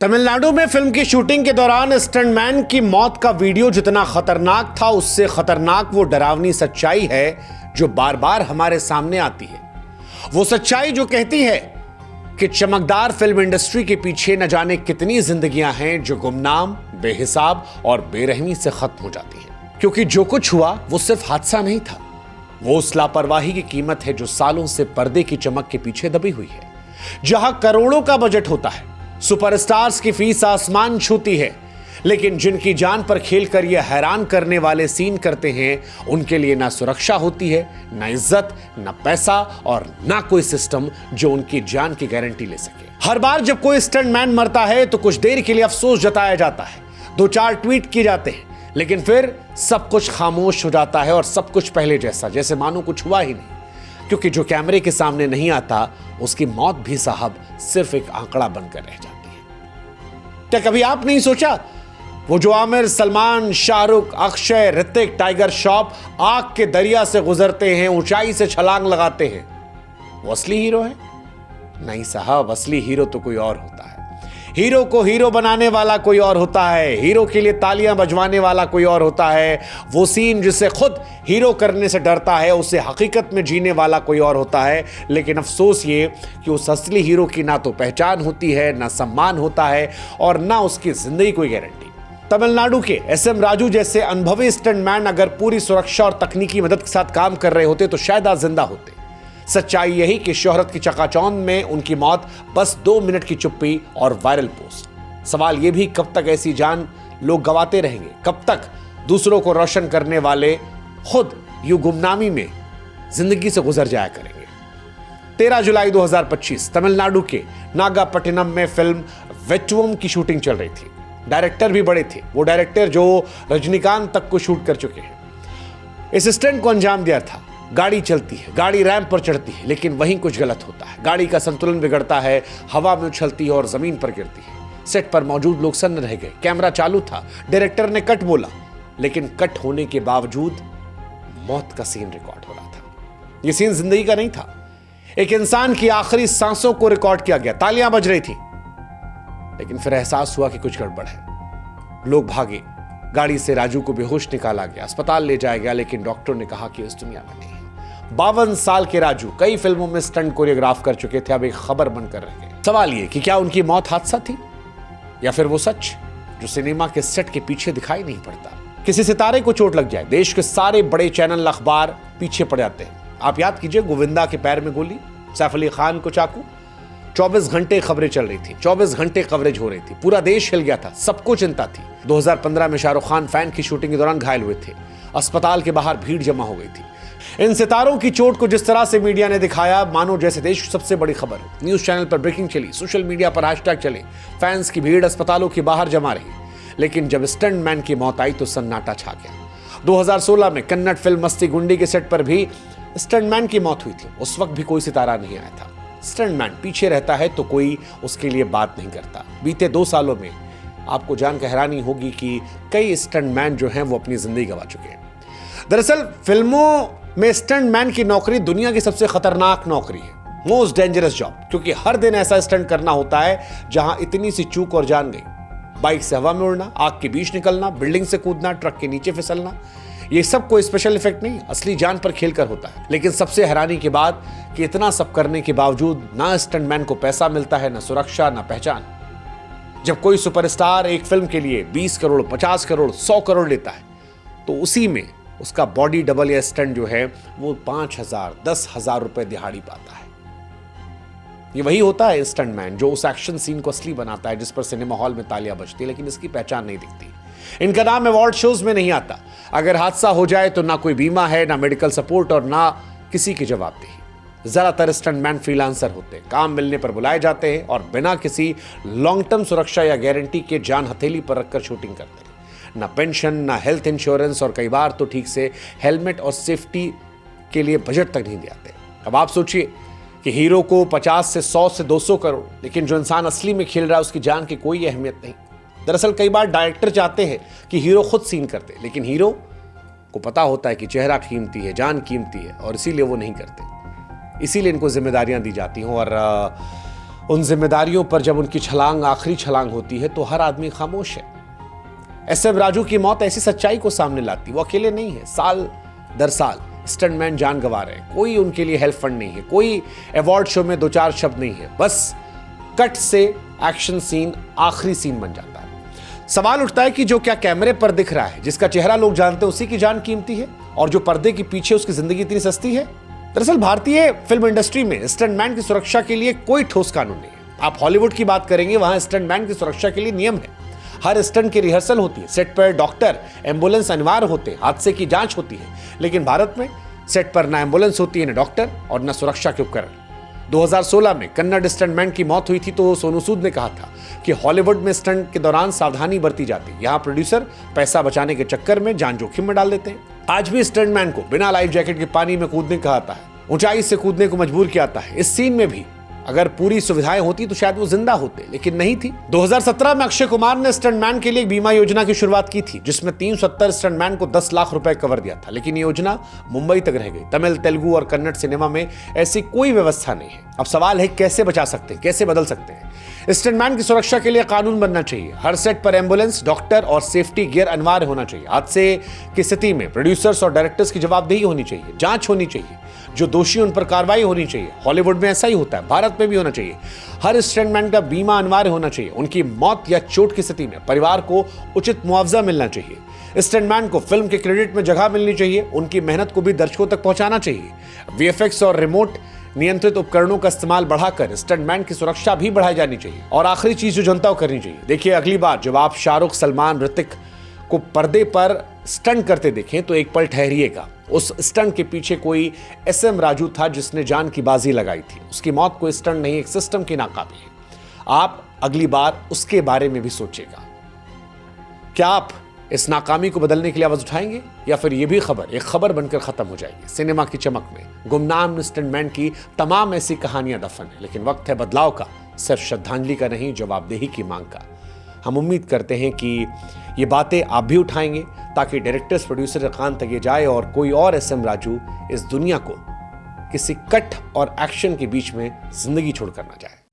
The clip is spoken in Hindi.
तमिलनाडु में फिल्म की शूटिंग के दौरान स्टंटमैन की मौत का वीडियो जितना खतरनाक था, उससे खतरनाक वो डरावनी सच्चाई है जो बार बार हमारे सामने आती है। वो सच्चाई जो कहती है कि चमकदार फिल्म इंडस्ट्री के पीछे न जाने कितनी जिंदगियां हैं जो गुमनाम, बेहिसाब और बेरहमी से खत्म हो जाती हैं। क्योंकि जो कुछ हुआ वो सिर्फ हादसा नहीं था, वो उस लापरवाही की कीमत है जो सालों से पर्दे की चमक के पीछे दबी हुई है। जहां करोड़ों का बजट होता है, सुपरस्टार्स की फीस आसमान छूती है, लेकिन जिनकी जान पर खेलकर ये हैरान करने वाले सीन करते हैं, उनके लिए ना सुरक्षा होती है, ना इज्जत, ना पैसा और ना कोई सिस्टम जो उनकी जान की गारंटी ले सके। हर बार जब कोई स्टंटमैन मरता है तो कुछ देर के लिए अफसोस जताया जाता है, 2-4 ट्वीट किए जाते हैं, लेकिन फिर सब कुछ खामोश हो जाता है और सब कुछ पहले जैसा, जैसे मानो कुछ हुआ ही नहीं। क्योंकि जो कैमरे के सामने नहीं आता, उसकी मौत भी साहब सिर्फ एक आंकड़ा बनकर रह जाती है। क्या कभी आप नहीं सोचा, वो जो आमिर, सलमान, शाहरुख, अक्षय, ऋतिक, टाइगर श्रॉफ आग के दरिया से गुजरते हैं, ऊंचाई से छलांग लगाते हैं, वो असली हीरो है? नहीं साहब, असली हीरो तो कोई और होता है। हीरो को हीरो बनाने वाला कोई और होता है, हीरो के लिए तालियां बजवाने वाला कोई और होता है। वो सीन जिसे खुद हीरो करने से डरता है, उसे हकीकत में जीने वाला कोई और होता है। लेकिन अफसोस ये कि उस असली हीरो की ना तो पहचान होती है, ना सम्मान होता है और ना उसकी जिंदगी कोई गारंटी। तमिलनाडु के एसएम राजू जैसे अनुभवी स्टंटमैन अगर पूरी सुरक्षा और तकनीकी मदद के साथ काम कर रहे होते तो शायद आज जिंदा होते। सच्चाई यही कि शोहरत की चकाचौंध में उनकी मौत बस 2 मिनट की चुप्पी और वायरल पोस्ट। सवाल यह भी, कब तक ऐसी जान लोग गंवाते रहेंगे? कब तक दूसरों को रोशन करने वाले खुद यूं गुमनामी में जिंदगी से गुजर जाया करेंगे? 13 जुलाई 2025 तमिलनाडु के नागापट्टिनम में फिल्म वेट्टुवम की शूटिंग चल रही थी। डायरेक्टर भी बड़े थे, वो डायरेक्टर जो रजनीकांत तक को शूट कर चुके हैं। इस स्टंट को अंजाम दिया था। गाड़ी चलती है, गाड़ी रैंप पर चढ़ती है, लेकिन वहीं कुछ गलत होता है। गाड़ी का संतुलन बिगड़ता है, हवा में उछलती है और जमीन पर गिरती है। सेट पर मौजूद लोग सन्न रह गए। कैमरा चालू था, डायरेक्टर ने कट बोला, लेकिन कट होने के बावजूद मौत का सीन रिकॉर्ड हो रहा था। यह सीन जिंदगी का नहीं था, एक इंसान की आखिरी सांसों को रिकॉर्ड किया गया। तालियां बज रही थी, लेकिन फिर एहसास हुआ कि कुछ गड़बड़ है। लोग भागे, गाड़ी से राजू को बेहोश निकाला गया, अस्पताल ले जाया गया, लेकिन डॉक्टर ने कहा कि इस दुनिया में नहीं। 52 साल के राजू कई फिल्मों में स्टंट कोरियोग्राफ कर चुके थे, अब एक खबर बनकर रह गए। सवाल ये कि क्या उनकी मौत हादसा थी या फिर वो सच जो सिनेमा के सेट के पीछे दिखाई नहीं पड़ता। किसी सितारे को चोट लग जाए, देश के सारे बड़े चैनल, अखबार पीछे पड़ जाते हैं। आप याद कीजिए, गोविंदा के पैर में गोली, सैफ अली खान को चाकू। 24 घंटे खबरें चल रही थी, 24 घंटे कवरेज हो रही थी, पूरा देश हिल गया था, सबको चिंता थी। 2015 में शाहरुख खान फैन की शूटिंग के दौरान घायल हुए थे, अस्पताल के बाहर भीड़ जमा हो गई थी। इन सितारों की चोट को जिस तरह से मीडिया ने दिखाया, मानो जैसे देश की सबसे बड़ी खबर हो। न्यूज चैनल पर ब्रेकिंग चली, सोशल मीडिया पर हैशटैग चले, फैंस की भीड़ अस्पतालों के बाहर जमा रही। लेकिन जब स्टंटमैन की मौत आई तो सन्नाटा छा गया। 2016 में कन्नड़ फिल्म मस्ती गुंडी के सेट पर भी स्टंटमैन की मौत हुई थी। उस वक्त भी कोई सितारा नहीं आया था। स्टंटमैन पीछे रहता है तो कोई उसके लिए बात नहीं करता। बीते 2 सालों में आपको जानकर हैरानी होगी कि कई स्टंटमैन जो हैं वो अपनी जिंदगी गंवा चुके हैं। दरअसल फिल्मों में स्टंटमैन की नौकरी दुनिया की सबसे खतरनाक नौकरी है, मोस्ट डेंजरस जॉब, क्योंकि हर दिन ऐसा स्टंट करना होता है जहां इतनी सी चूक और जान गई। बाइक से हवा में उड़ना, आग के बीच निकलना, बिल्डिंग से कूदना, ट्रक के नीचे फिसलना, ये सब कोई स्पेशल इफेक्ट नहीं, असली जान पर खेलकर होता है। लेकिन सबसे हैरानी की बात कि इतना सब करने के बावजूद ना स्टंटमैन को पैसा मिलता है, ना सुरक्षा, ना पहचान। जब कोई सुपरस्टार एक फिल्म के लिए 20 करोड़, 50 करोड़, 100 करोड़ लेता है, तो उसी में उसका बॉडी डबल या स्टंट जो है वो 5,000, 10,000 रुपए दिहाड़ी पाता है। ये वही होता है स्टंटमैन जो उस एक्शन सीन को असली बनाता है, जिस पर सिनेमा हॉल में तालियां बजती है, लेकिन इसकी पहचान नहीं दिखती। इनका नाम अवार्ड शोज में नहीं आता। अगर हादसा हो जाए तो ना कोई बीमा है, ना मेडिकल सपोर्ट और ना किसी की जवाबदेही। ज्यादातर स्टंटमैन फ्रीलांसर होते हैं, काम मिलने पर बुलाए जाते हैं और बिना किसी लॉन्ग टर्म सुरक्षा या गारंटी के जान हथेली पर रखकर शूटिंग करते हैं। ना पेंशन, ना हेल्थ इंश्योरेंस और कई बार तो ठीक से हेलमेट और सेफ्टी के लिए बजट तक नहीं दिलाते। अब आप सोचिए कि हीरो को 50 से 100 से 200 करोड़, लेकिन जो इंसान असली में खेल रहा है उसकी जान की कोई अहमियत नहीं। दरअसल कई बार डायरेक्टर चाहते हैं कि हीरो खुद सीन करते, लेकिन हीरो को पता होता है कि चेहरा कीमती है, जान कीमती है, और इसीलिए वो नहीं करते। इसीलिए इनको जिम्मेदारियां दी जाती हैं और उन जिम्मेदारियों पर जब उनकी छलांग आखिरी छलांग होती है तो हर आदमी खामोश है। एसएम राजू की मौत ऐसी सच्चाई को सामने लाती, वो अकेले नहीं है, साल दर साल स्टंटमैन जान गंवा रहे हैं, कोई उनके लिए हेल्प फंड नहीं है, कोई अवार्ड शो में 2-4 शब्द नहीं है, बस कट से एक्शन सीन आखिरी सीन बन जाता है। सवाल उठता है कि जो क्या कैमरे पर दिख रहा है, जिसका चेहरा लोग जानते हैं, उसी की जान कीमती है और जो पर्दे के पीछे उसकी जिंदगी इतनी सस्ती है। दरअसल भारतीय फिल्म इंडस्ट्री में स्टंटमैन की सुरक्षा के लिए कोई ठोस कानून नहीं है। आप हॉलीवुड की बात करेंगे, वहां स्टंटमैन की सुरक्षा के लिए नियम है, हर स्टंट की रिहर्सल होती है, सेट पर डॉक्टर एम्बुलेंस अनिवार्य होते हैं, हादसे की जांच होती है। लेकिन भारत में सेट पर ना एम्बुलेंस होती है, ना डॉक्टर और ना सुरक्षा के उपकरण। 2016 में कन्नड़ स्टंटमैन की मौत हुई थी तो सोनू सूद ने कहा था कि हॉलीवुड में स्टंट के दौरान सावधानी बरती जाती है, यहाँ प्रोड्यूसर पैसा बचाने के चक्कर में जान जोखिम में डाल देते हैं। आज भी स्टंटमैन को बिना लाइफ जैकेट के पानी में कूदने कहा जाता है, ऊंचाई से कूदने को मजबूर किया जाता है। इस सीन में भी अगर पूरी सुविधाएं होती तो शायद वो जिंदा होते, लेकिन नहीं थी। 2017 में अक्षय कुमार ने स्टंटमैन के लिए एक बीमा योजना की शुरुआत की थी, जिसमें 370 स्टंटमैन को 10 लाख रुपए कवर दिया था, लेकिन ये योजना मुंबई तक रह गई। तमिल, तेलुगु और कन्नड़ सिनेमा में ऐसी कोई व्यवस्था नहीं है। अब सवाल है कैसे बचा सकते हैं, कैसे बदल सकते हैं। स्टंटमैन की सुरक्षा के लिए कानून बनना चाहिए, हर सेट पर एम्बुलेंस, डॉक्टर और सेफ्टी गियर अनिवार्य होना चाहिए। हादसे की स्थिति में प्रोड्यूसर्स और डायरेक्टर्स की जवाबदेही होनी चाहिए, जांच होनी चाहिए, जो दोषी उन पर कार्रवाई होनी चाहिए। हॉलीवुड में ऐसा ही होता है, भारत में भी होना चाहिए। हर स्टंटमैन का बीमा अनिवार्य होना चाहिए। उनकी मौत या चोट की स्थिति में परिवार को उचित मुआवजा मिलना चाहिए। स्टंटमैन को फिल्म के क्रेडिट में जगह मिलनी चाहिए, उनकी मेहनत को भी दर्शकों तक पहुंचाना चाहिए। वीएफएक्स और रिमोट नियंत्रित उपकरणों का इस्तेमाल बढ़ाकर स्टंटमैन की सुरक्षा भी बढ़ाई जानी चाहिए। और आखिरी चीज जो जनता को करनी चाहिए, देखिए अगली बार जब आप शाहरुख, सलमान, ऋतिक को पर्दे पर स्टंट करते देखें तो एक पल ठहरिएगा, उस स्टंट के पीछे कोई एसएम राजू था जिसने जान की बाजी लगाई थी। उसकी मौत कोई स्टंट नहीं, एक सिस्टम की नाकामी है। आप अगली बार उसके बारे में भी सोचिएगा। क्या आप इस नाकामी को बदलने के लिए आवाज उठाएंगे या फिर यह भी खबर एक खबर बनकर खत्म हो जाएगी? सिनेमा की चमक में गुमनाम स्टंटमैन की तमाम ऐसी कहानियां दफन है, लेकिन वक्त है बदलाव का, सिर्फ श्रद्धांजलि का नहीं, जवाबदेही की मांग का। हम उम्मीद करते हैं कि ये बातें आप भी उठाएंगे ताकि डायरेक्टर्स, प्रोड्यूसर का कान तक ये जाए और कोई और एसएम राजू इस दुनिया को किसी कट और एक्शन के बीच में जिंदगी छोड़कर ना जाए।